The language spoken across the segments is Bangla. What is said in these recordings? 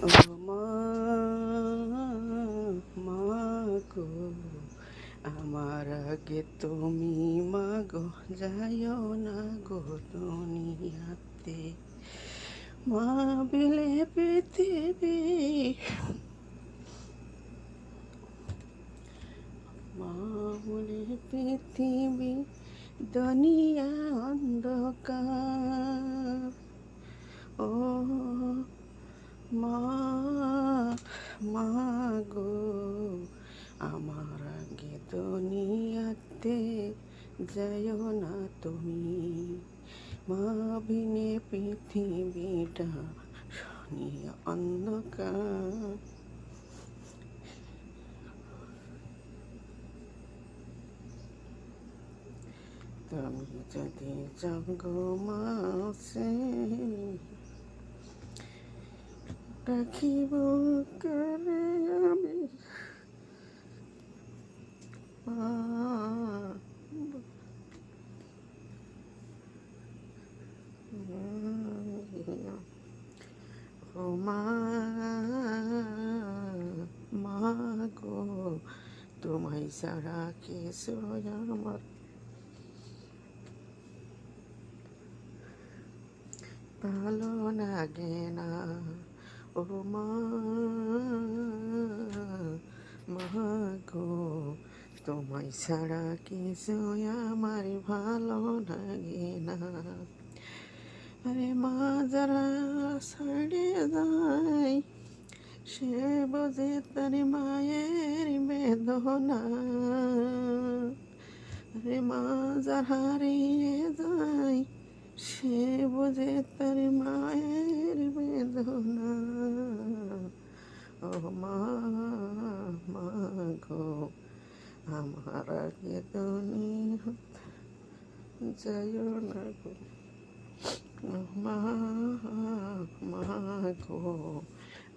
ও মা, মা গো, আমার আগে তুমি মা গো, যাইও না গো দুনিয়াতে। মা বিলে পৃথিবী, মা বলে পৃথিবী, দুনিয়া অন্ধকার। ও মা, মা গো, আমার আগে দুনিয়াতে যাইও না তুমি। মা বিনে পৃথিবীটা শনি অন্ধকার। তুমি যদি জাগো মাসে, রাখিব কারে আমি মা। ও মা, মা গো, তোমায় ছাড়া কিছু আমার ভালো লাগে না। ও মা, মা গো, তোমায় ছাড়া কিছু আমার ভালো লাগে না। আরে মা যারা ছেড়ে যায়, সে বোঝে তার মায়ের বেদনা। আরে মা যারা হারিয়ে যায়, সে বোঝে তার মায়ের বেদনা। ও মা, মা গো, আমার আগে দুনিয়া যাইও না গো। ও মা, মা গো,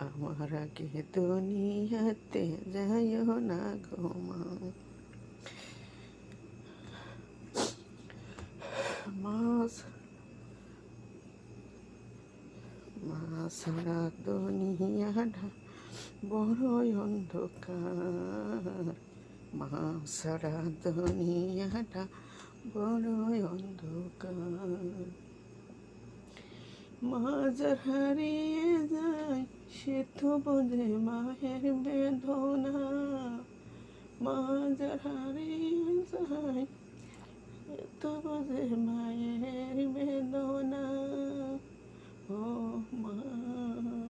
আমার আগে দুনিয়াতে যাইও না গো মা। মা সারা দুনিয়াটা বড়ই অন্ধকার। মা সারা দুনিয়াটা বড়ই অন্ধকার। মা যার হারিয়ে যায়, সে তো বোঝে মায়ের বেদনা। মা যার হারিয়ে যায়, সে তো বোঝে মায়ের বেদনা। ও মা।